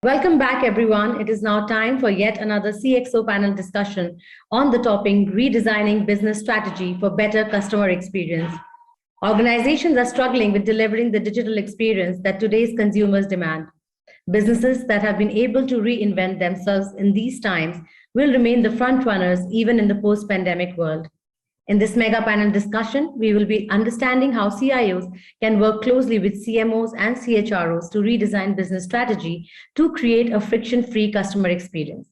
Welcome back, everyone. It is now time for yet another CXO panel discussion on the topic Redesigning Business Strategy for Better Customer Experience. Organizations are struggling with delivering the digital experience that today's consumers demand. Businesses that have been able to reinvent themselves in these times will remain the front runners even in the post-pandemic world. In this mega panel discussion, we will be understanding how CIOs can work closely with CMOs and CHROs to redesign business strategy to create a friction-free customer experience.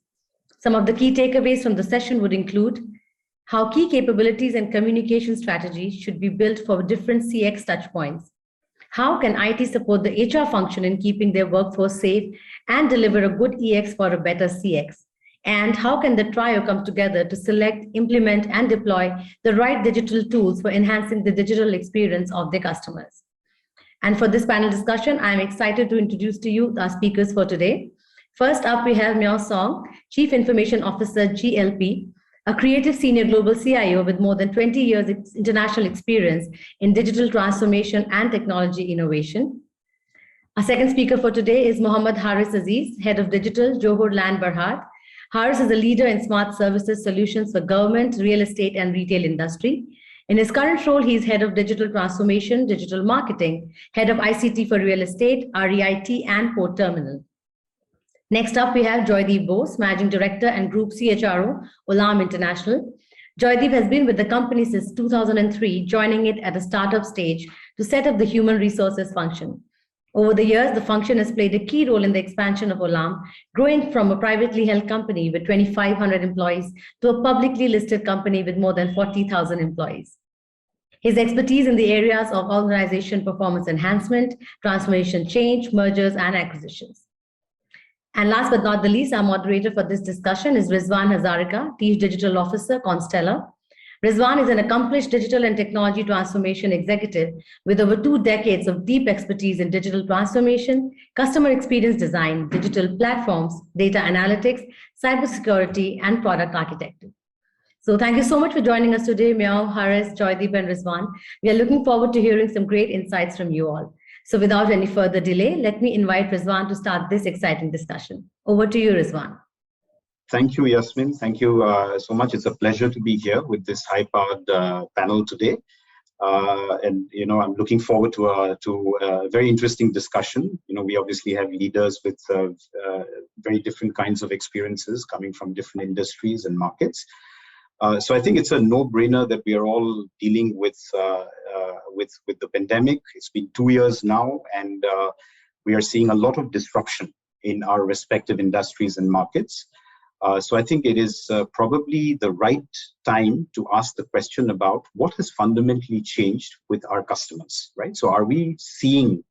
Some of the key takeaways from the session would include how key capabilities and communication strategies should be built for different CX touchpoints. How can IT support the HR function in keeping their workforce safe and deliver a good EX for a better CX? And how can the trio come together to select, implement, and deploy the right digital tools for enhancing the digital experience of their customers? And for this panel discussion, I'm excited to introduce to you our speakers for today. First up, we have Miao Song, Chief Information Officer, GLP, a creative senior global CIO with more than 20 years international experience in digital transformation and technology innovation. Our second speaker for today is Mohd Haris Aziz, Head of Digital, Johor Land Berhad. Haris is a leader in smart services solutions for government, real estate, and retail industry. In his current role, he is Head of Digital Transformation, Digital Marketing, Head of ICT for Real Estate, REIT, and Port Terminal. Next up, we have Joydeep Bose, Managing Director and Group CHRO, Olam International. Joydeep has been with the company since 2003, joining it at a startup stage to set up the human resources function. Over the years, the function has played a key role in the expansion of Olam, growing from a privately held company with 2,500 employees to a publicly listed company with more than 40,000 employees. His expertise in the areas of organization performance enhancement, transformation change, mergers, and acquisitions. And last but not the least, our moderator for this discussion is Rizwan Hazarika, Chief Digital Officer, Constellar. Rizwan is an accomplished digital and technology transformation executive with over 2 decades of deep expertise in digital transformation, customer experience design, digital platforms, data analytics, cybersecurity, and product architecture. So thank you so much for joining us today, Miao, Haris, Joydeep, and Rizwan. We are looking forward to hearing some great insights from you all. So without any further delay, let me invite Rizwan to start this exciting discussion. Over to you, Rizwan. Thank you, Yasmin. Thank you so much. It's a pleasure to be here with this high-powered panel today. And I'm looking forward to a very interesting discussion. We obviously have leaders with very different kinds of experiences coming from different industries and markets. So I think it's a no-brainer that we are all dealing with the pandemic. It's been 2 years now, and we are seeing a lot of disruption in our respective industries and markets. So I think it is probably the right time to ask the question about what has fundamentally changed with our customers, right? So are we seeing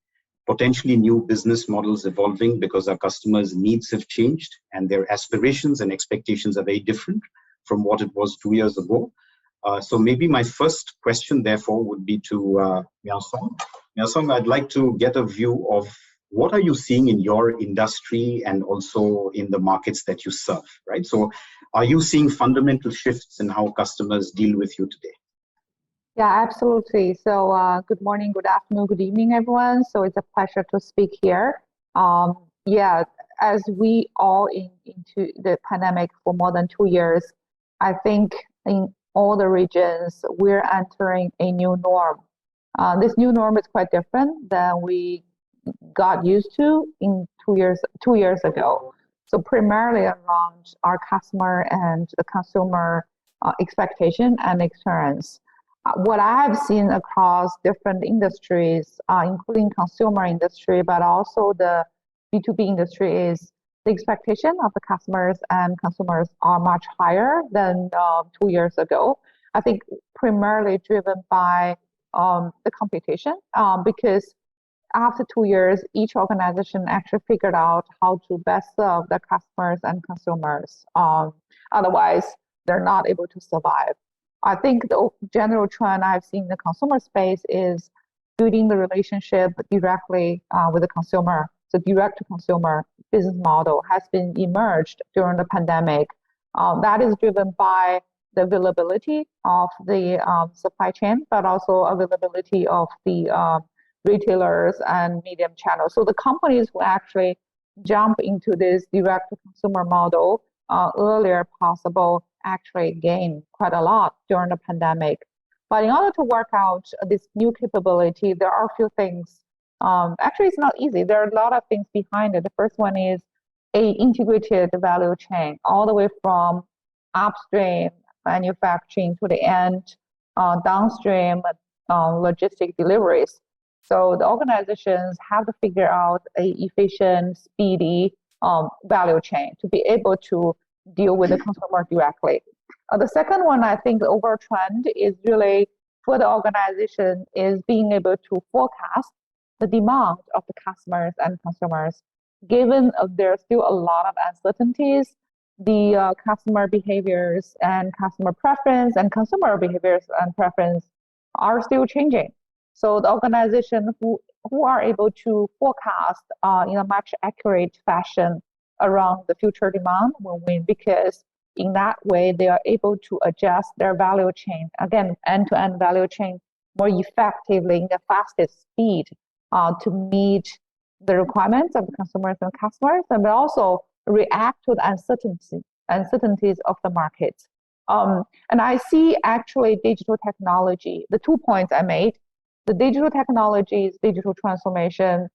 potentially new business models evolving because our customers' needs have changed and their aspirations and expectations are very different from what it was 2 years ago? So maybe my first question, therefore, would be to Miao Song. Miao Song, I'd like to get a view of what are you seeing in your industry and also in the markets that you serve, right? So are you seeing fundamental shifts in how customers deal with you today? Yeah, absolutely. So good morning, good afternoon, good evening, everyone. So it's a pleasure to speak here. Yeah, as we all into the pandemic for more than 2 years, I think in all the regions, we're entering a new norm. This new norm is quite different than we got used to in 2 years ago. So primarily around our customer and the consumer expectation and experience. What I have seen across different industries, including consumer industry, but also the B2B industry, is the expectation of the customers and consumers are much higher than 2 years ago. I think primarily driven by the competition, because after 2 years, each organization actually figured out how to best serve their customers and consumers. Otherwise, they're not able to survive. I think the general trend I've seen in the consumer space is building the relationship directly with the consumer. So direct-to-consumer business model has been emerged during the pandemic. That is driven by the availability of the supply chain, but also availability of the retailers and medium channels. So the companies who actually jump into this direct to consumer model earlier possible actually gained quite a lot during the pandemic. But in order to work out this new capability, there are a few things. Actually, it's not easy. There are a lot of things behind it. The first one is a integrated value chain, all the way from upstream manufacturing to the end downstream logistic deliveries. So the organizations have to figure out a efficient, speedy value chain to be able to deal with the consumer directly. The second one, I think the overall trend is really for the organization is being able to forecast the demand of the customers and consumers. Given there's still a lot of uncertainties, the customer behaviors and customer preference and consumer behaviors and preference are still changing. So the organization who are able to forecast in a much accurate fashion around the future demand will win, because in that way they are able to adjust their value chain, again, end-to-end value chain more effectively in the fastest speed to meet the requirements of the consumers and customers, and also react to the uncertainties of the market. And I see actually digital technology, the 2 points I made, the digital technologies, digital transformation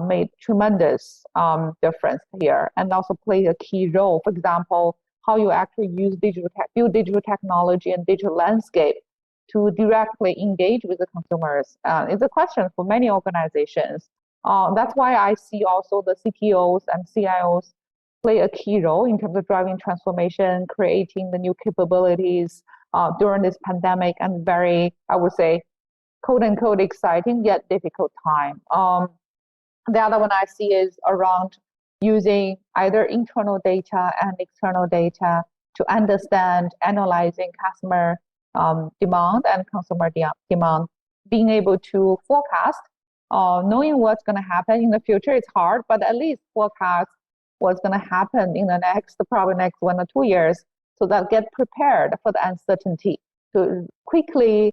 made tremendous difference here and also play a key role. For example, how you actually use build digital technology and digital landscape to directly engage with the consumers. It's a question for many organizations. That's why I see also the CTOs and CIOs play a key role in terms of driving transformation, creating the new capabilities during this pandemic and very, I would say, quote unquote, exciting yet difficult time. The other one I see is around using either internal data and external data to understand, analyzing customer demand and consumer demand, being able to forecast, knowing what's going to happen in the future. It's hard, but at least forecast what's going to happen in the probably next 1 or 2 years, so that get prepared for the uncertainty to quickly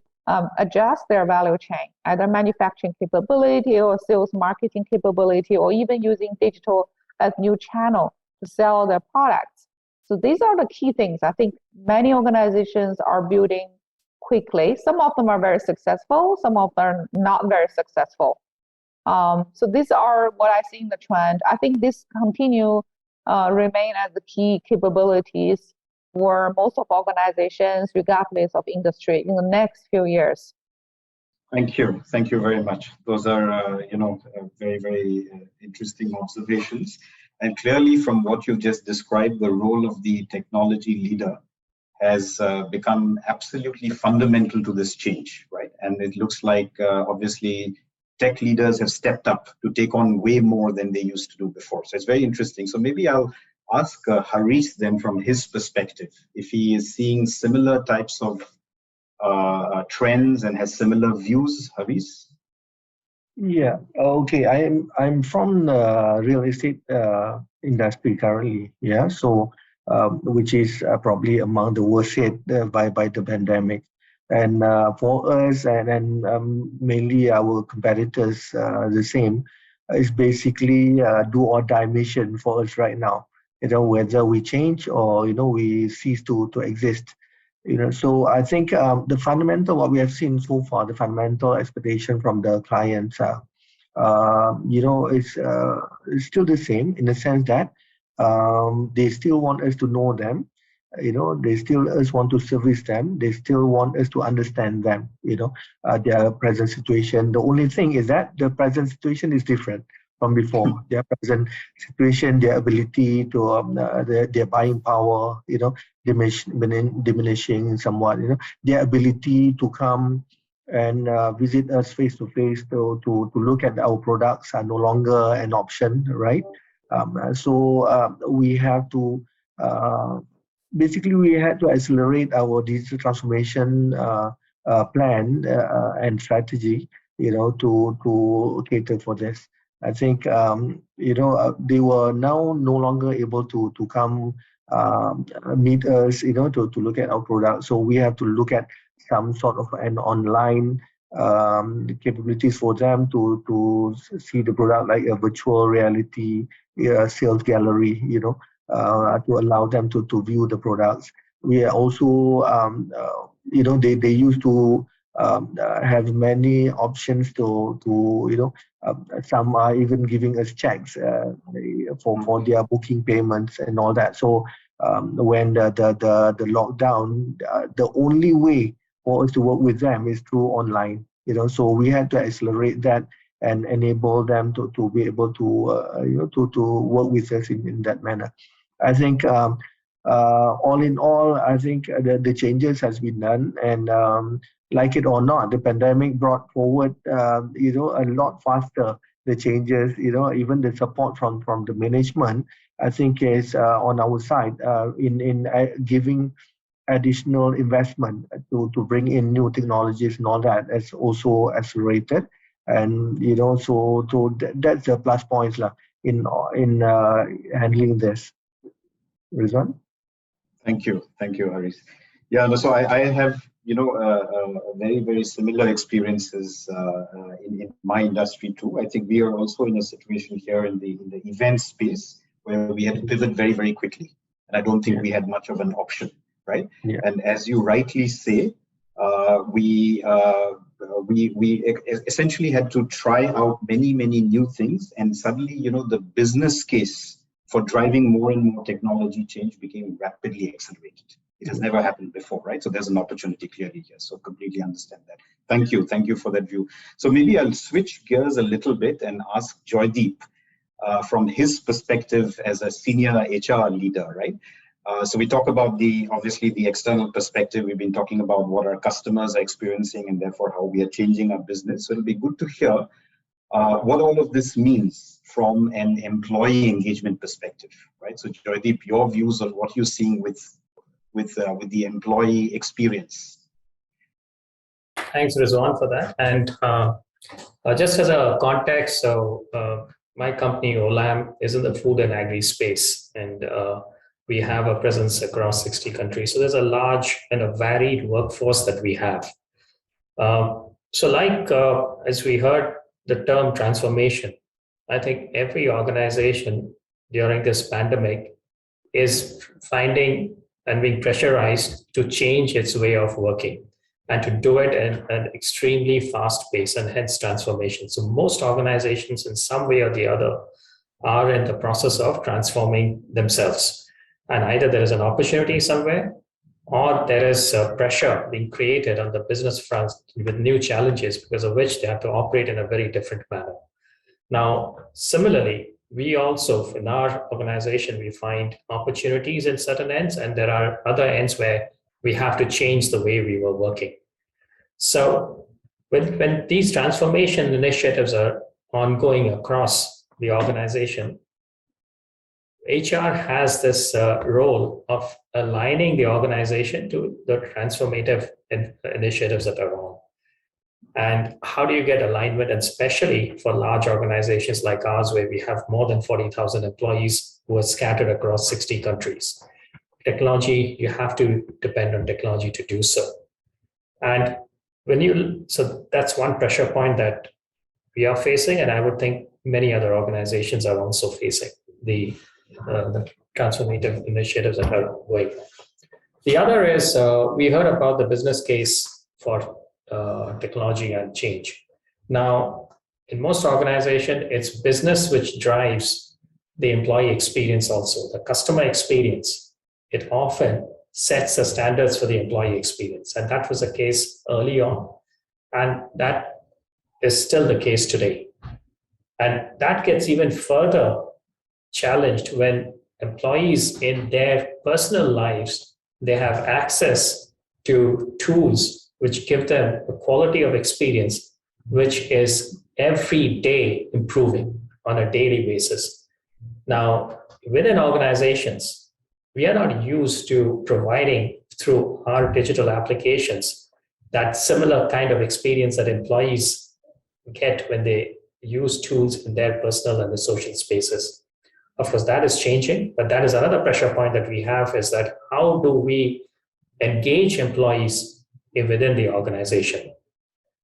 adjust their value chain, either manufacturing capability or sales marketing capability, or even using digital as new channel to sell their products. So these are the key things I think many organizations are building quickly. Some of them are very successful, some of them are not very successful. So these are what I see in the trend. I think this continue remain as the key capabilities for most of organizations, regardless of industry, in the next few years. Thank you very much. Those are very, very interesting observations. And clearly, from what you just described, the role of the technology leader has become absolutely fundamental to this change, right? And it looks like obviously tech leaders have stepped up to take on way more than they used to do before. So it's very interesting. So maybe I'll ask Haris then, from his perspective, if he is seeing similar types of trends and has similar views. Haris? Yeah, okay. I'm from the real estate industry currently. Yeah, so which is probably among the worst hit by the pandemic. And for us and mainly our competitors, the same, is basically do or die mission for us right now. Whether we change or we cease to exist. So I think the fundamental, what we have seen so far, the fundamental expectation from the clients, is still the same in the sense that they still want us to know them. They still want to service them. They still want us to understand them, their present situation. The only thing is that the present situation is different from before. Their present situation, their ability to, their buying power, diminishing somewhat, their ability to come and visit us face to face to look at our products are no longer an option, right? So we have to, basically we had to accelerate our digital transformation plan and strategy, to cater for this. I think, they were now no longer able to come meet us, to look at our product. So we have to look at some sort of an online the capabilities for them to see the product like a virtual reality sales gallery, to allow them to view the products. We are also, they used to have many options to some are even giving us checks for their booking payments and all that. So when the lockdown, the only way for us to work with them is through online. So we had to accelerate that and enable them to be able to work with us in that manner. I think all in all, I think the changes has been done, and like it or not, the pandemic brought forward a lot faster the changes. Even the support from the management, I think, is on our side in giving additional investment to bring in new technologies and all that has also accelerated. And so that's the plus points in handling this. Rizwan? Thank you, Haris. Yeah, no, so I have a very, very similar experiences in my industry too. I think we are also in a situation here in the event space where we had to pivot very, very quickly, and I don't think we had much of an option, right? Yeah. And as you rightly say, we essentially had to try out many, many new things, and suddenly the business case for driving more and more technology change became rapidly accelerated. It has never happened before, right? So there's an opportunity clearly here. So completely understand that. Thank you for that view. So maybe I'll switch gears a little bit and ask Joydeep from his perspective as a senior HR leader, right? So we talk about obviously the external perspective. We've been talking about what our customers are experiencing and therefore how we are changing our business. So it'll be good to hear what all of this means from an employee engagement perspective, right? So Joydeep, your views on what you're seeing with the employee experience. Thanks, Rizwan, for that. And just as a context, so my company, Olam, is in the food and agri space, and we have a presence across 60 countries. So there's a large and a varied workforce that we have. As we heard the term transformation, I think every organization during this pandemic is finding and being pressurized to change its way of working and to do it at an extremely fast pace, and hence transformation. So most organizations in some way or the other are in the process of transforming themselves. And either there is an opportunity somewhere, or there is pressure being created on the business front with new challenges because of which they have to operate in a very different manner. Now, similarly, we also, in our organization, we find opportunities in certain ends, and there are other ends where we have to change the way we were working. So when these transformation initiatives are ongoing across the organization, HR has this role of aligning the organization to the transformative initiatives that are on. And how do you get alignment, and especially for large organizations like ours, where we have more than 40,000 employees who are scattered across 60 countries? Technology, you have to depend on technology to do so. And so that's one pressure point that we are facing, and I would think many other organizations are also facing the transformative initiatives that are going on. The other is we heard about the business case for technology and change. Now, in most organizations, it's business which drives the employee experience also, the customer experience. It often sets the standards for the employee experience. And that was the case early on. And that is still the case today. And that gets even further challenged when employees in their personal lives, they have access to tools which give them a quality of experience which is every day improving on a daily basis. Now, within organizations, we are not used to providing through our digital applications that similar kind of experience that employees get when they use tools in their personal and the social spaces. Of course, that is changing, but that is another pressure point that we have, is that how do we engage employees within the organization?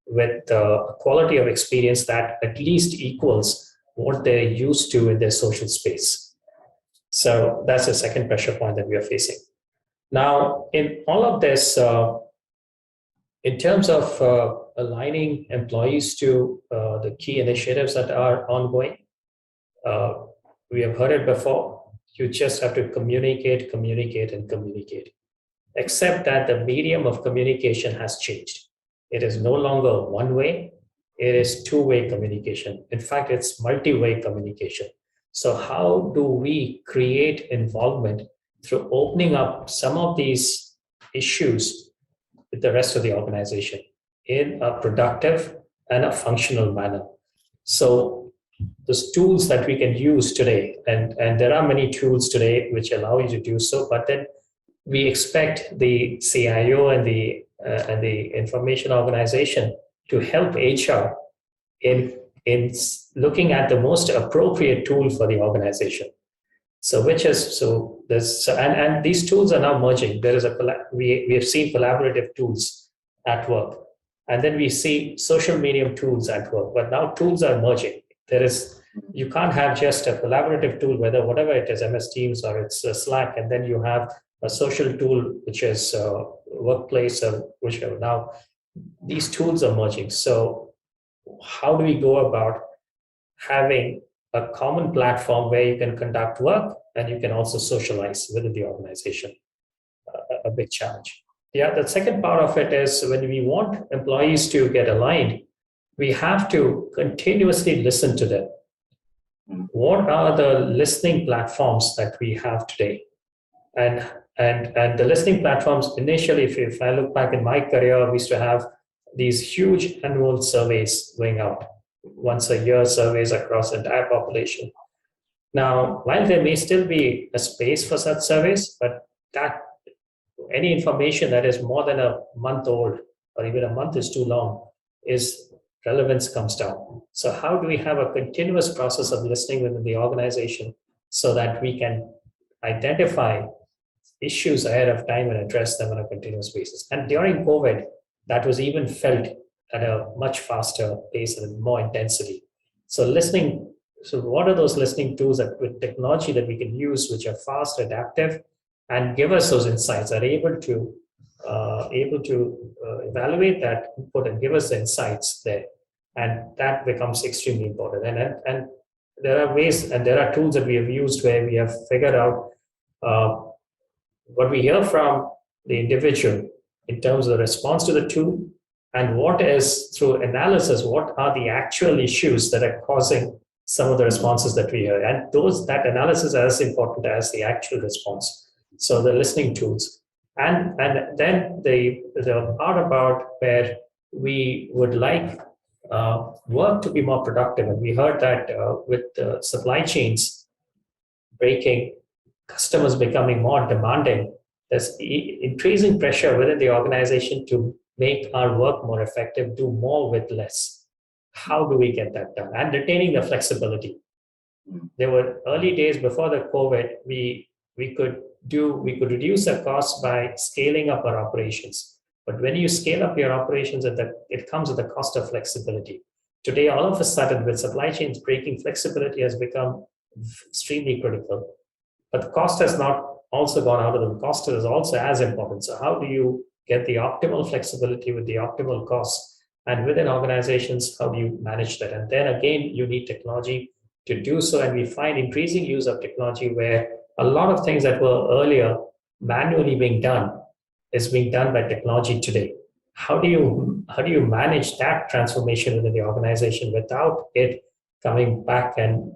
with a quality of experience that at least equals what they're used to in their social space. So that's the second pressure point that we are facing. Now, in all of this, in terms of aligning employees to the key initiatives that are ongoing, we have heard it before. You just have to communicate, communicate, and communicate. Except that the medium of communication has changed. It is no longer one way, it is two-way communication. In fact, it's multi-way communication. So how do we create involvement through opening up some of these issues with the rest of the organization in a productive and a functional manner? So those tools that we can use today, and there are many tools today which allow you to do so, but then we expect the CIO and the information organization to help HR in looking at the most appropriate tool for the organization. So and these tools are now merging. There is we have seen collaborative tools at work, and then we see social medium tools at work. But now tools are merging. You can't have just a collaborative tool, whatever it is, MS Teams or it's Slack, and then you have a social tool which is Workplace or whichever. Now these tools are merging. So how do we go about having a common platform where you can conduct work and you can also socialize within the organization? A big challenge. Yeah, the second part of it is when we want employees to get aligned, we have to continuously listen to them. What are the listening platforms that we have today? And the listening platforms, initially, if I look back in my career, we used to have these huge annual surveys going out, once a year surveys across the entire population. Now, while there may still be a space for such surveys, but that any information that is more than a month old, or even a month is too long, relevance comes down. So how do we have a continuous process of listening within the organization so that we can identify issues ahead of time and address them on a continuous basis? And during COVID, that was even felt at a much faster pace and more intensity. So what are those listening tools with technology that we can use, which are fast, adaptive, and give us those insights, are able to evaluate that input and give us the insights there? And that becomes extremely important. And there are ways and there are tools that we have used where we have figured out what we hear from the individual in terms of the response to the tool, and what is through analysis, what are the actual issues that are causing some of the responses that we hear. And that analysis is as important as the actual response. So the listening tools. And then the part about where we would like work to be more productive. And we heard that with supply chains breaking, customers becoming more demanding, there's increasing pressure within the organization to make our work more effective, do more with less. How do we get that done? And retaining the flexibility. There were early days before the COVID, we could reduce our costs by scaling up our operations. But when you scale up your operations, it comes at the cost of flexibility. Today, all of a sudden, with supply chains breaking, flexibility has become extremely critical. But the cost has not also gone out of the cost is also as important. So how do you get the optimal flexibility with the optimal costs? And within organizations, how do you manage that? And then again, you need technology to do so. And we find increasing use of technology where a lot of things that were earlier manually being done is being done by technology today. How do you manage that transformation within the organization without it coming back and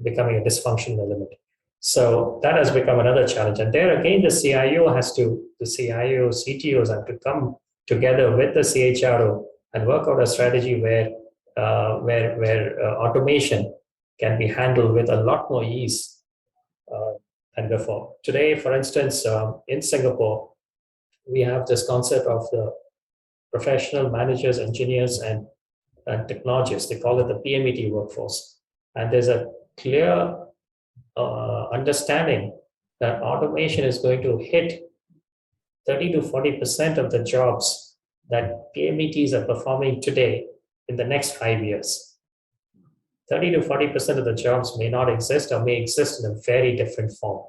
becoming a dysfunctional element? So that has become another challenge. And there again, the CIOs, CTOs have to come together with the CHRO and work out a strategy where automation can be handled with a lot more ease than before. Today, for instance, in Singapore, we have this concept of the professional managers, engineers, and technologists. They call it the PMET workforce. And there's a clear understanding that automation is going to hit 30 to 40% of the jobs that PMETs are performing today in the next 5 years. 30 to 40% of the jobs may not exist or may exist in a very different form.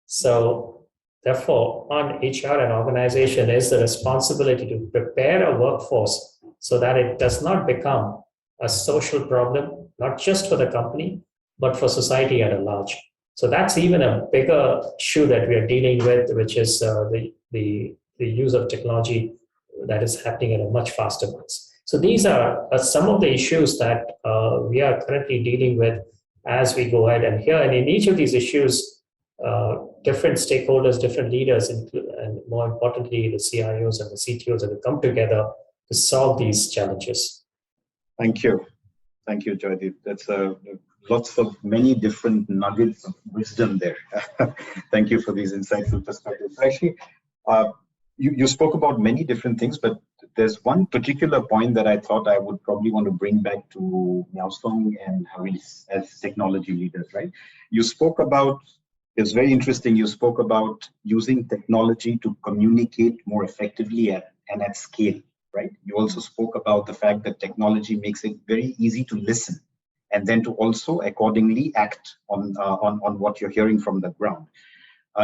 So therefore, on HR and organization is the responsibility to prepare a workforce so that it does not become a social problem, not just for the company, but for society at large. So that's even a bigger issue that we are dealing with, which is the use of technology that is happening at a much faster pace. So these are some of the issues that we are currently dealing with as we go ahead. And here, and in each of these issues, different stakeholders, different leaders, and more importantly, the CIOs and the CTOs have come together to solve these challenges. Thank you. Thank you, Joydeep. That's lots of many different nuggets of wisdom there. Thank you for these insightful perspectives. Actually, you spoke about many different things, but there's one particular point that I thought I would probably want to bring back to Miao Song and Haris as technology leaders, right? You spoke about, it's very interesting, you spoke about using technology to communicate more effectively and at scale, right? You also spoke about the fact that technology makes it very easy to listen and then to also accordingly act on what you're hearing from the ground.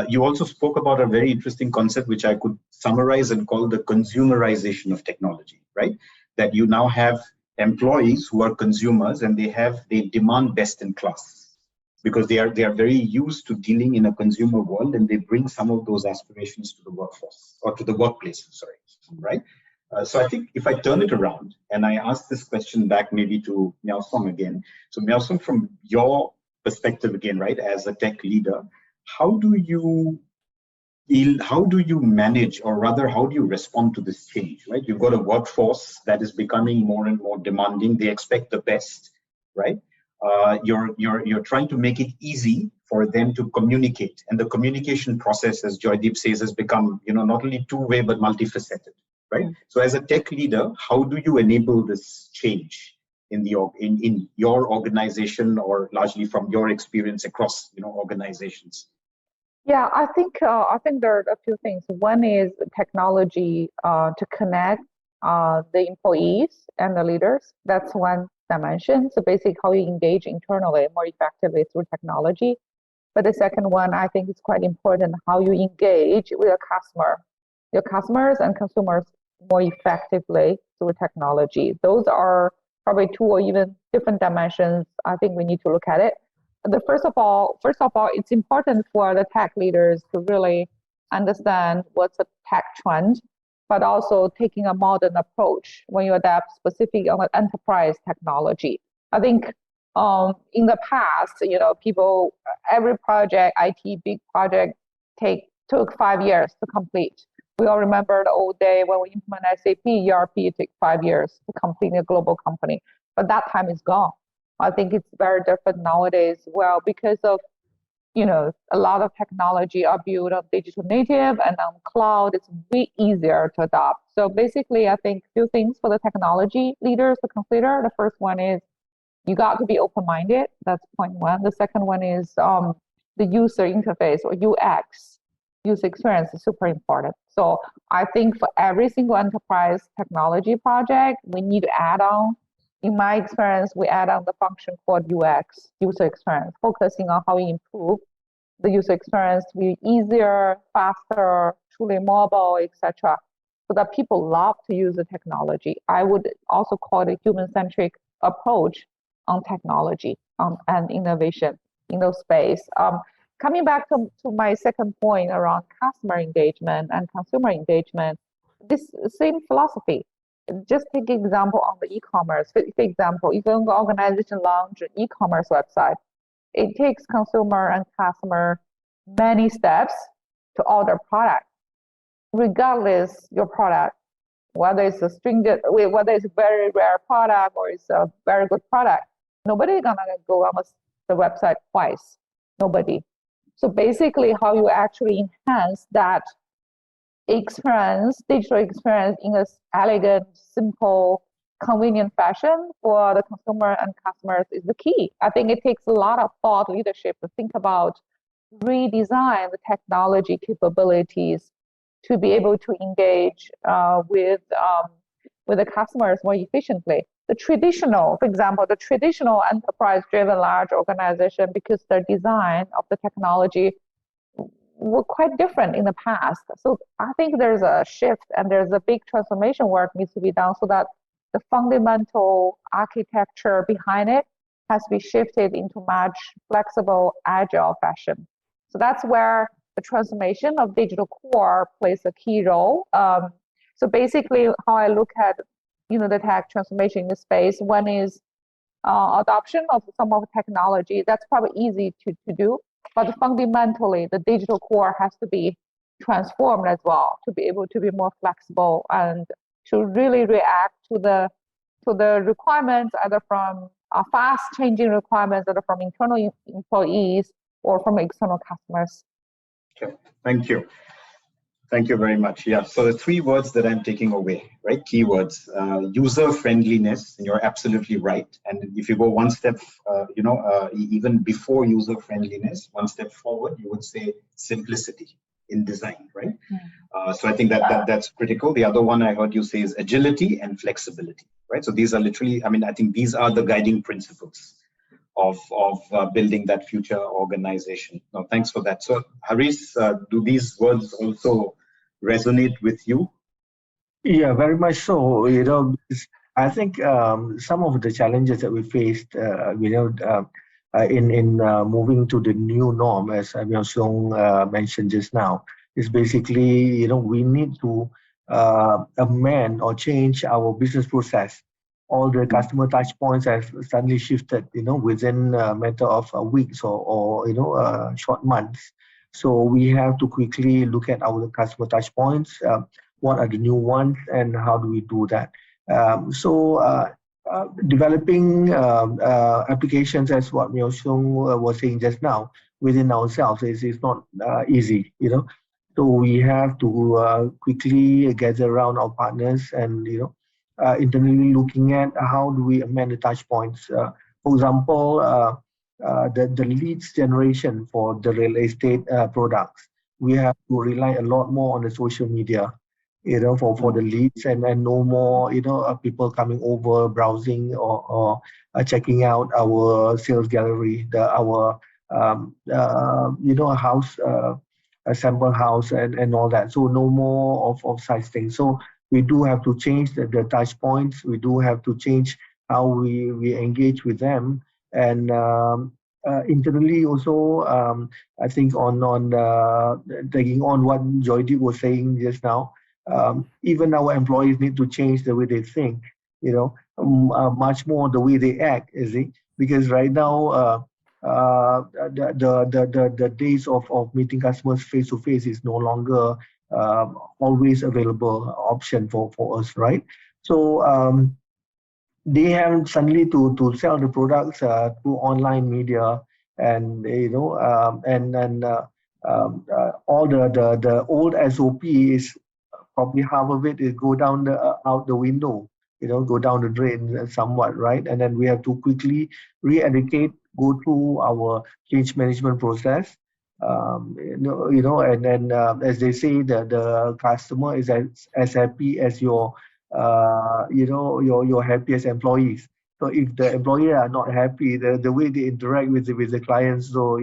You also spoke about a very interesting concept, which I could summarize and call the consumerization of technology, right? That you now have employees who are consumers and they demand best in class because they are very used to dealing in a consumer world, and they bring some of those aspirations to the workforce or to the workplace, sorry, right? So I think if I turn it around and I ask this question back maybe to Miao Song again. So Miao Song, from your perspective again, right, as a tech leader, how do you manage, or rather, how do you respond to this change, right? You've got a workforce that is becoming more and more demanding. They expect the best, right? You're trying to make it easy for them to communicate. And the communication process, as Joydeep says, has become, not only two-way, but multifaceted, right? Mm-hmm. So as a tech leader, how do you enable this change in your organization, or largely from your experience across, organizations? Yeah, I think there are a few things. One is technology to connect the employees and the leaders. That's one dimension. So basically, how you engage internally more effectively through technology. But the second one, I think, is quite important: how you engage with your customers and consumers more effectively through technology. Those are probably two or even different dimensions. I think we need to look at it. First of all, it's important for the tech leaders to really understand what's a tech trend, but also taking a modern approach when you adapt specific enterprise technology. I think in the past, people, every project, IT big project took 5 years to complete. We all remember the old day when we implemented SAP ERP, it took 5 years to complete a global company, but that time is gone. I think it's very different nowadays. Well, because of, a lot of technology are built on digital native and on cloud, it's way easier to adopt. So basically, I think a few things for the technology leaders to consider. The first one is you got to be open-minded. That's point one. The second one is the user interface, or UX, user experience, is super important. So I think for every single enterprise technology project, we need to add on. In my experience, we add on the function called UX, user experience, focusing on how we improve the user experience to be easier, faster, truly mobile, etc., so that people love to use the technology. I would also call it a human-centric approach on technology and innovation in those space. Coming back to my second point around customer engagement and consumer engagement, this same philosophy. Just take an example on the e-commerce. For example, if an organization launch an e-commerce website, it takes consumer and customer many steps to order product. Regardless your product, whether it's a very rare product or it's a very good product, nobody's gonna go on the website twice. Nobody. So basically, how you actually enhance that experience, digital experience, in an elegant, simple, convenient fashion for the consumer and customers is the key. I think it takes a lot of thought leadership to think about redesign the technology capabilities to be able to engage with the customers more efficiently. The traditional, for example, the traditional enterprise-driven large organization, because the design of the technology were quite different in the past. So I think there's a shift and there's a big transformation work needs to be done so that the fundamental architecture behind it has to be shifted into much flexible, agile fashion. So that's where the transformation of digital core plays a key role. So basically, how I look at the tech transformation in the space, one is adoption of some of the technology. That's probably easy to do, but fundamentally, the digital core has to be transformed as well to be able to be more flexible and to really react to the requirements, either from fast changing requirements that are from internal employees or from external customers. Okay, thank you. Thank you very much. Yeah, so the three words that I'm taking away, right? Keywords, user friendliness, and you're absolutely right. And if you go one step, even before user friendliness, one step forward, you would say simplicity in design, right? So I think that's critical. The other one I heard you say is agility and flexibility, right? So these are literally, I think these are the guiding principles of building that future organization. No, thanks for that. So Haris, do these words also resonate with you? Yeah, very much so. I think some of the challenges that we faced, in moving to the new norm, as Miao Song mentioned just now, is basically, we need to amend or change our business process. All the customer touch points have suddenly shifted, within a matter of weeks or short months. So we have to quickly look at our customer touch points. What are the new ones, and how do we do that? Developing applications, as what Miao Song was saying just now, within ourselves is not easy, So we have to quickly gather around our partners and internally looking at how do we amend the touch points. For example, the leads generation for the real estate products, we have to rely a lot more on the social media, for the leads, and no more, people coming over, browsing or checking out our sales gallery, our house, a sample house and all that. So no more of such things. So we do have to change the touch points. We do have to change how we engage with them. And internally also, I think on taking on what Joydeep was saying just now, even our employees need to change the way they think, much more the way they act, because right now the days of meeting customers face to face is no longer always available option for us, right? So they have suddenly to sell the products through online media, and all the old SOP is probably half of it is go down out the window, go down the drain somewhat, right? And then we have to quickly re-educate, go through our change management process, and then as they say, the customer is as happy as your happiest employees. So if the employee are not happy, the way they interact with the clients, so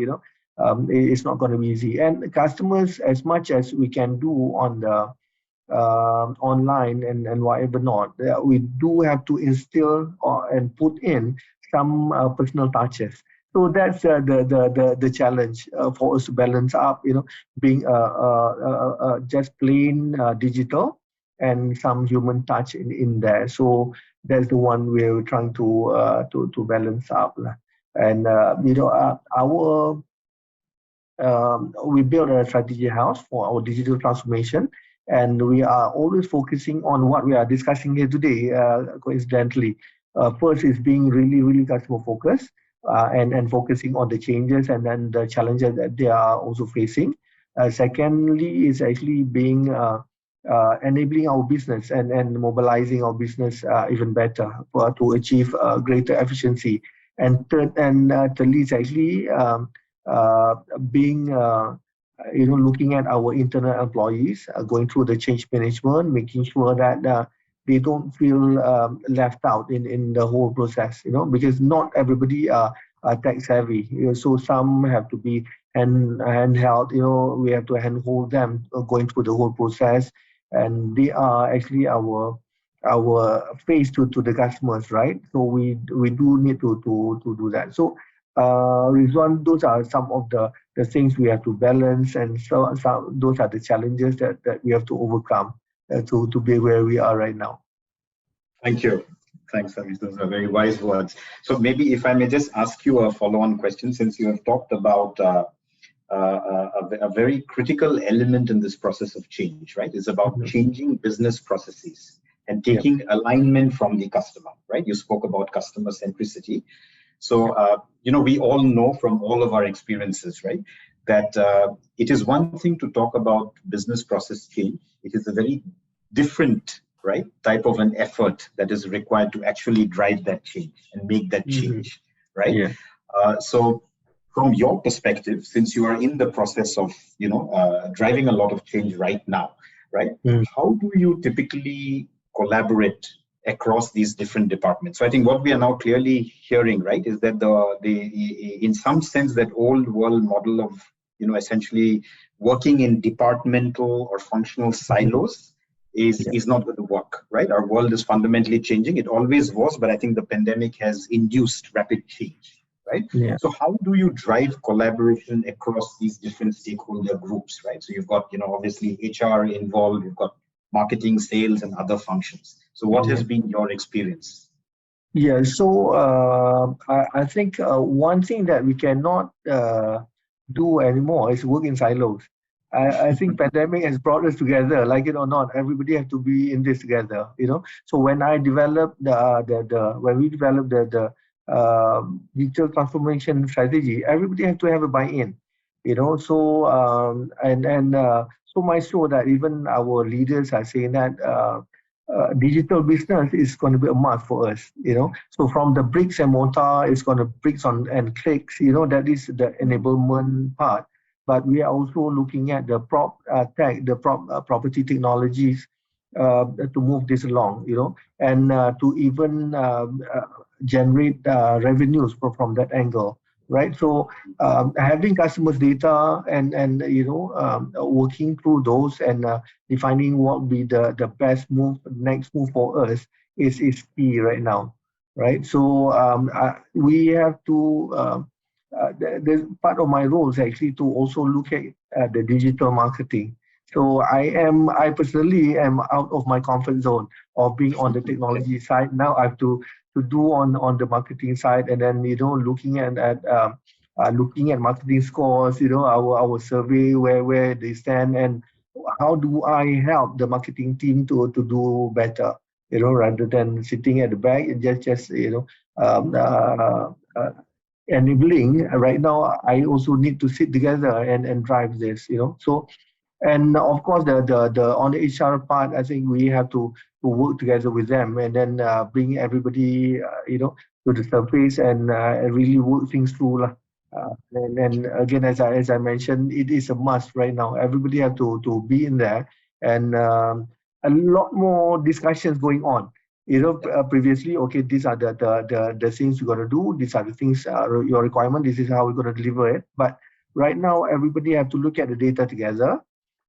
it's not going to be easy. And customers, as much as we can do on the online and whatever not, we do have to instill and put in some personal touches. So that's the challenge for us to balance up, being just plain digital and some human touch in there. So that's the one we're trying to balance up. And we built a strategy house for our digital transformation, and we are always focusing on what we are discussing here today. Coincidentally, first is being really, really customer focused, and focusing on the changes and then the challenges that they are also facing. Secondly, is actually being enabling our business and mobilizing our business even better to achieve greater efficiency. And thirdly, is actually being looking at our internal employees, going through the change management, making sure that they don't feel left out in the whole process, because not everybody are tech savvy. So some have to be handheld, we have to handhold them going through the whole process, and they are actually our face to the customers, right? So we do need to do that. So Rizwan, those are some of the things we have to balance, and so those are the challenges that we have to overcome to be where we are right now. Thank you. Thanks, Haris. Those are very wise words. So maybe if I may just ask you a follow-on question, since you have talked about a very critical element in this process of change, right? It's about changing business processes and taking alignment from the customer, right? You spoke about customer centricity. So, we all know from all of our experiences, right, that it is one thing to talk about business process change. It is a very different, right, type of an effort that is required to actually drive that change and make that change, right? Yeah. So from your perspective, since you are in the process of, driving a lot of change right now, right, how do you typically collaborate across these different departments? So I think what we are now clearly hearing, right, is that in some sense, that old world model of, essentially working in departmental or functional silos is not going to work, right? Our world is fundamentally changing. It always was, but I think the pandemic has induced rapid change, right? Yeah. So how do you drive collaboration across these different stakeholder groups, right? So you've got, obviously HR involved, you've got marketing, sales, and other functions. So what has been your experience? Yeah, so I think one thing that we cannot do anymore is work in silos. I think pandemic has brought us together, like it or not. Everybody has to be in this together, So when I developed when we developed the digital transformation strategy, everybody has to have a buy-in, So so much so that even our leaders are saying that digital business is going to be a must for us, So from the bricks and mortar, it's going to bricks on and clicks, that is the enablement part. But we are also looking at the property technologies to move this along, and to even generate revenues from that angle, right? So having customers' data and working through those and defining what will be the best move, next move for us is key right now, right? So we have to. There's part of my role is actually to also look at the digital marketing. So I personally am out of my comfort zone of being on the technology side. Now I have to do on the marketing side, and then looking at marketing scores, our survey where they stand, and how do I help the marketing team to do better, rather than sitting at the back and just enabling. Right now I also need to sit together and drive this, So, and of course the on the HR part, I think we have to work together with them, and then bring everybody to the surface and really work things through. And again, as I mentioned, it is a must right now. Everybody have to be in there, and a lot more discussions going on. Previously, okay, these are the things you're going to do. These are the things, your requirement. This is how we're going to deliver it. But right now, everybody have to look at the data together.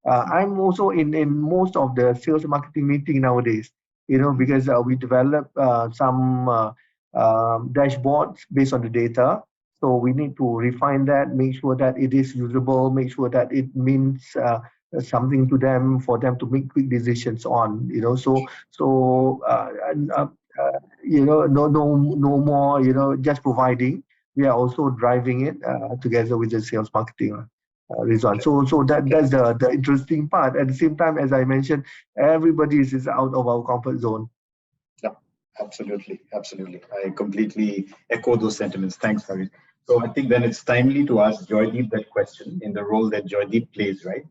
I'm also in most of the sales and marketing meeting nowadays, because we develop some dashboards based on the data. So we need to refine that, make sure that it is usable, make sure that it means something to them, for them to make quick decisions on, no more, just providing. We are also driving it together with the sales marketing result. So that's the interesting part. At the same time, as I mentioned, everybody is out of our comfort zone. Yeah, absolutely. I completely echo those sentiments. Thanks, Haris. So I think then it's timely to ask Joydeep that question in the role that Joydeep plays, right?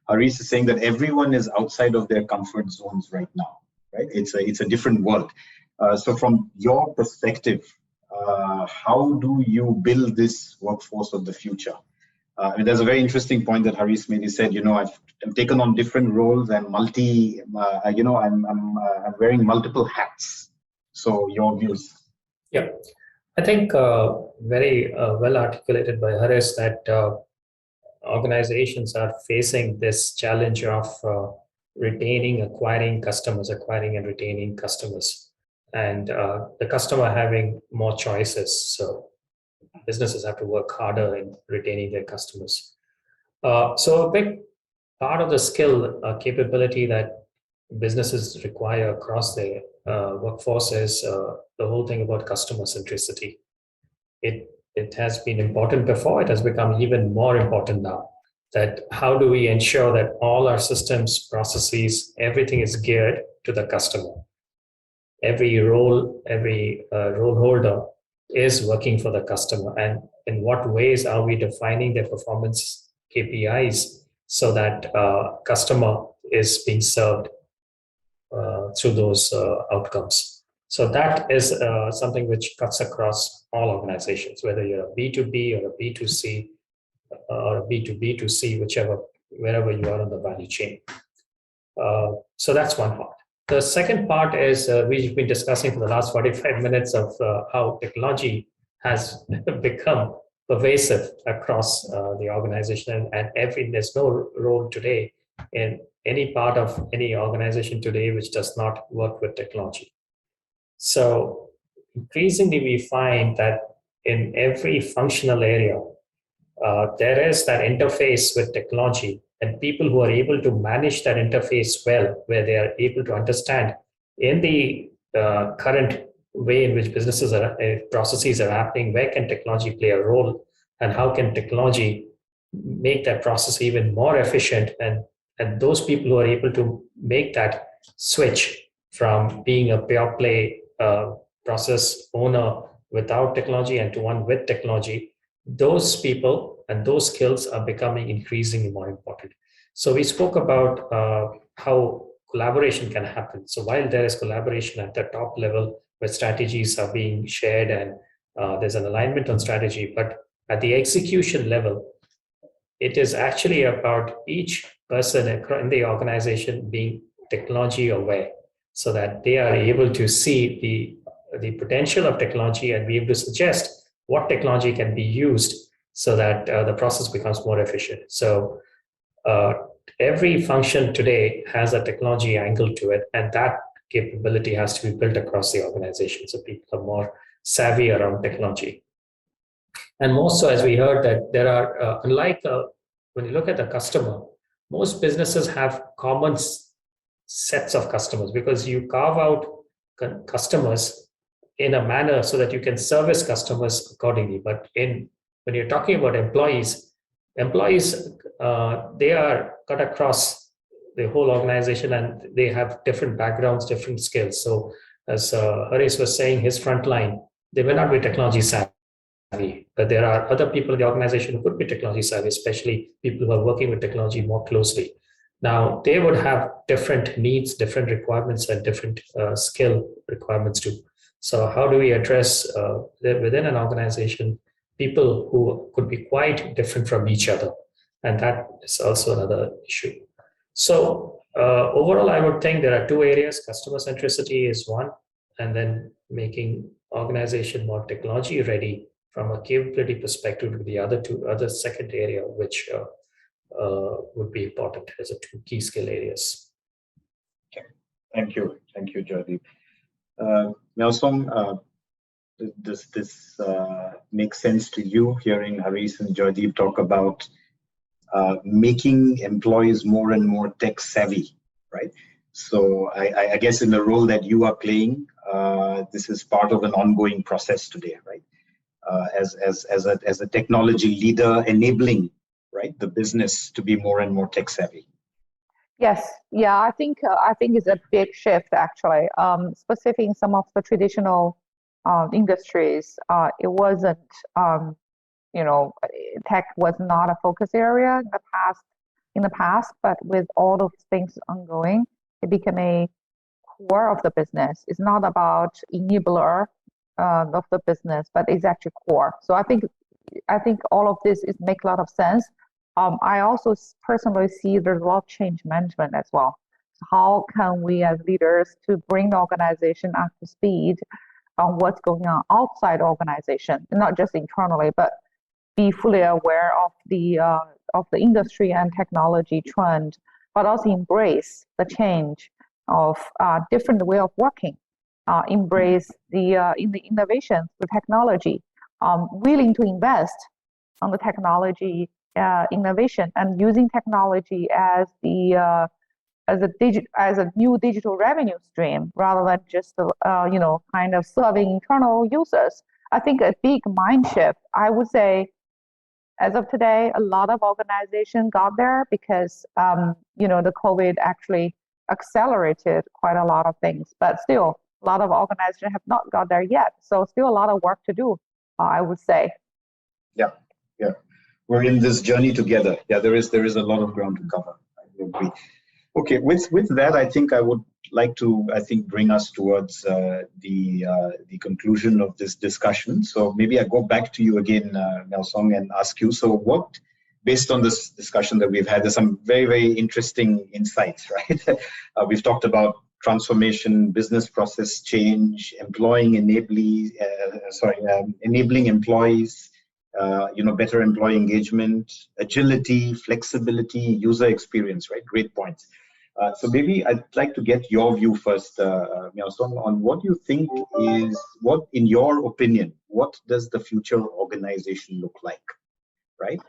Haris is saying that everyone is outside of their comfort zones right now, right? It's a different world. So from your perspective, how do you build this workforce of the future? There's a very interesting point that Haris made. He said, I've taken on different roles and I'm wearing multiple hats. So your views? Yeah, I think very well articulated by Haris that organizations are facing this challenge of acquiring and retaining customers, and the customer having more choices. So businesses have to work harder in retaining their customers. So a big part of the skill capability that businesses require across their workforce is the whole thing about customer centricity. It has been important before, it has become even more important now. That how do we ensure that all our systems, processes, everything is geared to the customer? Every role holder is working for the customer, and in what ways are we defining their performance KPIs so that customer is being served through those outcomes. So that is something which cuts across all organizations, whether you're a B2B or a B2C or a B2B2C, wherever you are on the value chain. So that's one part. The second part is we've been discussing for the last 45 minutes of how technology has become pervasive across the organization, and there's no role today in any part of any organization today which does not work with technology. So increasingly we find that in every functional area, there is that interface with technology, and people who are able to manage that interface well, where they are able to understand in the current way in which processes are happening, where can technology play a role, and how can technology make that process even more efficient, and those people who are able to make that switch from being a pure play process owner without technology and to one with technology, those people and those skills are becoming increasingly more important. So we spoke about how collaboration can happen. So while there is collaboration at the top level where strategies are being shared and there's an alignment on strategy, but at the execution level, it is actually about each person in the organization being technology aware, so that they are able to see the potential of technology and be able to suggest what technology can be used so that the process becomes more efficient. So every function today has a technology angle to it, and that capability has to be built across the organization so people are more savvy around technology. And more so, as we heard, that there are, unlike when you look at the customer, most businesses have common sets of customers because you carve out customers in a manner so that you can service customers accordingly. But when you're talking about employees, they are cut across the whole organization and they have different backgrounds, different skills. So as Haris was saying, his frontline, they may not be technology savvy, but there are other people in the organization who could be technology savvy, especially people who are working with technology more closely. Now, they would have different needs, different requirements, and different skill requirements too. So how do we address within an organization people who could be quite different from each other? And that is also another issue. So overall, I would think there are two areas. Customer centricity is one, and then making organization more technology ready from a capability perspective to the other second area, which would be important as a two key skill areas. Okay. Thank you, Joydeep. Miao Song, does this make sense to you, hearing Haris and Joydeep talk about making employees more and more tech savvy, right? So I guess in the role that you are playing, this is part of an ongoing process today, right? As a technology leader, enabling, right, the business to be more and more tech savvy. Yes, yeah, I think it's a big shift actually. Specifically in some of the traditional industries, it wasn't, tech was not a focus area in the past, but with all of things ongoing, it became a core of the business. It's not about enabler of the business, but it's actually core. So I think I think all of this make a lot of sense. I also personally see there's a lot of change management as well. How can we as leaders to bring the organization up to speed on what's going on outside the organization, not just internally, but be fully aware of the industry and technology trend, but also embrace the change of different way of working, embrace in the innovations, the technology, willing to invest on the technology innovation and using technology as a new digital revenue stream rather than just kind of serving internal users. I think a big mind shift. I would say, as of today, a lot of organizations got there because the COVID actually accelerated quite a lot of things. But still, a lot of organizations have not got there yet. So still a lot of work to do, I would say. Yeah. We're in this journey together. Yeah, there is a lot of ground to cover. I agree. Okay, with that, I think I would like to bring us towards the conclusion of this discussion. So maybe I go back to you again, Miao Song, and ask you. So what, based on this discussion that we've had, there's some very, very interesting insights, right? We've talked about transformation, business process change, enabling employees. Better employee engagement, agility, flexibility, user experience, right? Great points. So maybe I'd like to get your view first, Miao Song, on what you think in your opinion, what does the future organization look like, right?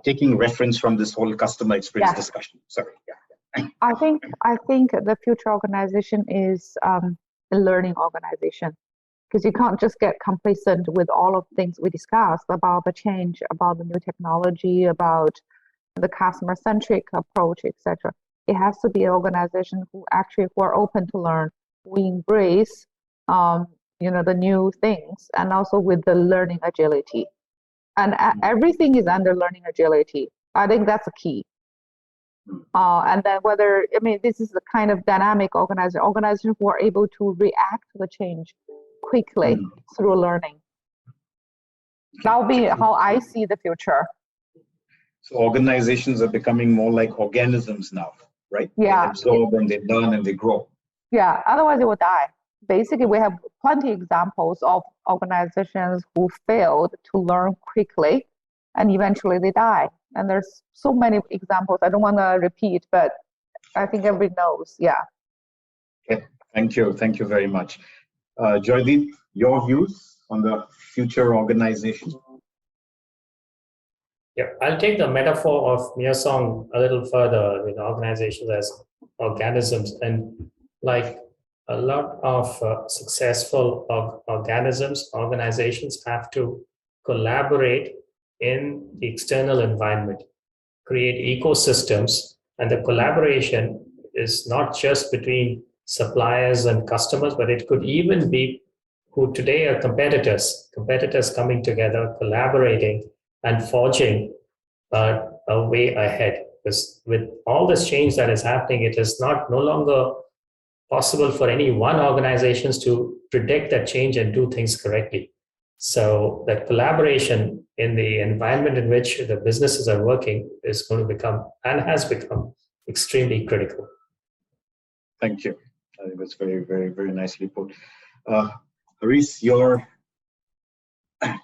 Taking reference from this whole customer experience discussion. Sorry. Yeah. I think the future organization is a learning organization. Because you can't just get complacent with all of the things we discussed about the change, about the new technology, about the customer-centric approach, etc. It has to be an organization who are open to learn, who embrace, the new things, and also with the learning agility. And everything is under learning agility. I think that's a key. And then this is the kind of dynamic organization who are able to react to the change quickly through learning. That will be how I see the future. So organizations are becoming more like organisms now, right? Yeah. They absorb and they learn and they grow. Yeah, otherwise it will die. Basically, we have plenty of examples of organizations who failed to learn quickly and eventually they die. And there's so many examples. I don't want to repeat, but I think everybody knows. Yeah. Okay. Thank you. Thank you very much. Joydeep, your views on the future organization? Yeah, I'll take the metaphor of Miao Song a little further with organizations as organisms. And like a lot of successful organizations have to collaborate in the external environment, create ecosystems, and the collaboration is not just between suppliers and customers, but it could even be who today are competitors coming together, collaborating and forging a way ahead. Because with all this change that is happening, it is no longer possible for any one organization to predict that change and do things correctly. So that collaboration in the environment in which the businesses are working is going to become and has become extremely critical. Thank you. I think that's very, very, very nicely put. Haris, your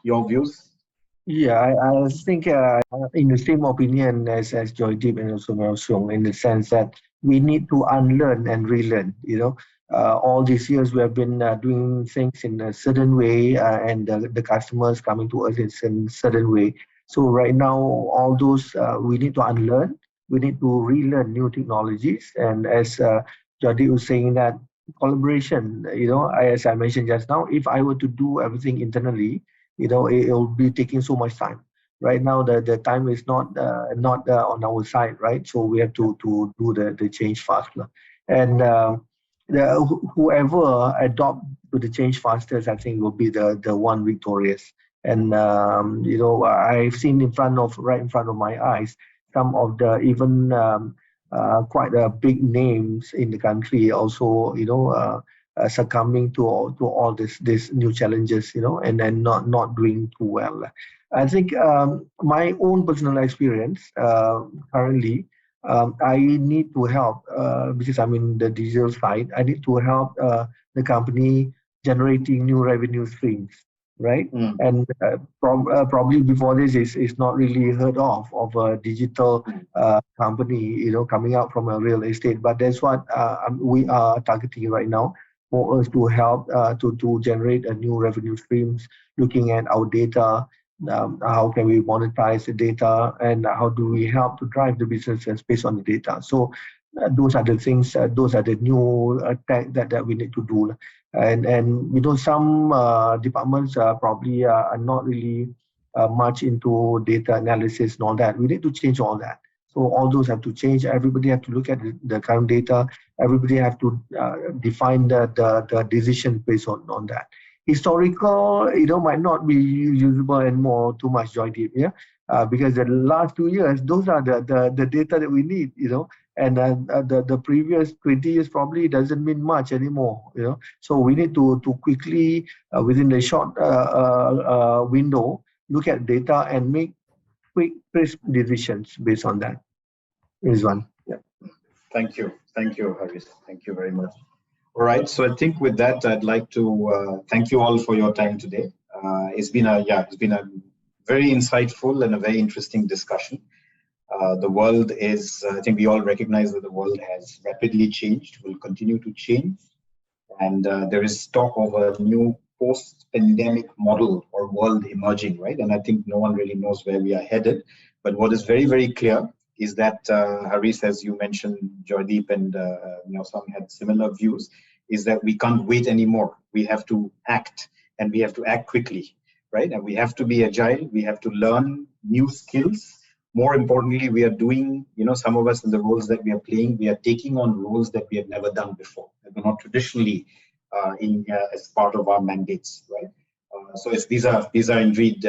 views? Yeah, I think in the same opinion as Joydeep and also Miao Song, in the sense that we need to unlearn and relearn. All these years we have been doing things in a certain way, and the customers coming to us in a certain way. So right now, all those we need to unlearn. We need to relearn new technologies, and as Joydeep was saying that collaboration, as I mentioned just now, if I were to do everything internally, it will be taking so much time. Right now, the time is not on our side, right? So we have to do the change faster. And whoever adopt to the change fastest, I think, will be the one victorious. And I've seen right in front of my eyes, some of the even quite big names in the country also, succumbing to all this new challenges, and then not doing too well. I think my own personal experience currently, I need to help because I'm in the digital side. I need to help the company generating new revenue streams, right? And probably before this is not really heard of a digital company, coming out from a real estate. But that's what we are targeting right now, for us to help to generate a new revenue streams, looking at our data. How can we monetize the data, and how do we help to drive the businesses based on the data? So those are the things, those are the new tech that we need to do. And some departments probably are not really much into data analysis and all that. We need to change all that. So all those have to change. Everybody have to look at the current data. Everybody have to define the decision based on that. Historical, might not be usable anymore too much, Joydeep, because the last 2 years, those are the data that we need, and the previous 20 years probably doesn't mean much anymore, So we need to quickly, within the short window, look at data and make quick, crisp decisions based on that. Rizwan. Yeah. Thank you, Haris. Thank you very much. All right, so I think with that, I'd like to thank you all for your time today. It's been a very insightful and a very interesting discussion. The world is, I think we all recognize that the world has rapidly changed, will continue to change. And there is talk of a new post-pandemic model or world emerging, right? And I think no one really knows where we are headed. But what is very, very clear is that, Haris, as you mentioned, Joydeep and Miao Song had similar views, is that we can't wait anymore. We have to act, and we have to act quickly, right? And we have to be agile. We have to learn new skills. More importantly, we are doing, some of us in the roles that we are playing, we are taking on roles that we have never done before, that were not traditionally as part of our mandates, right? So these are indeed,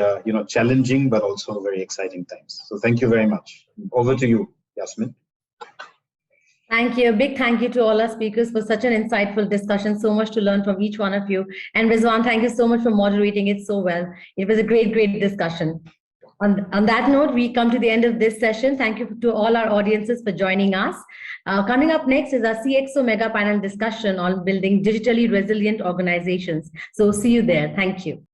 challenging, but also very exciting times. So thank you very much. Over to you, Yasmin. Thank you. A big thank you to all our speakers for such an insightful discussion. So much to learn from each one of you. And Rizwan, thank you so much for moderating it so well. It was a great, great discussion. On that note, we come to the end of this session. Thank you to all our audiences for joining us. Coming up next is our CXO mega panel discussion on building digitally resilient organizations. So see you there. Thank you.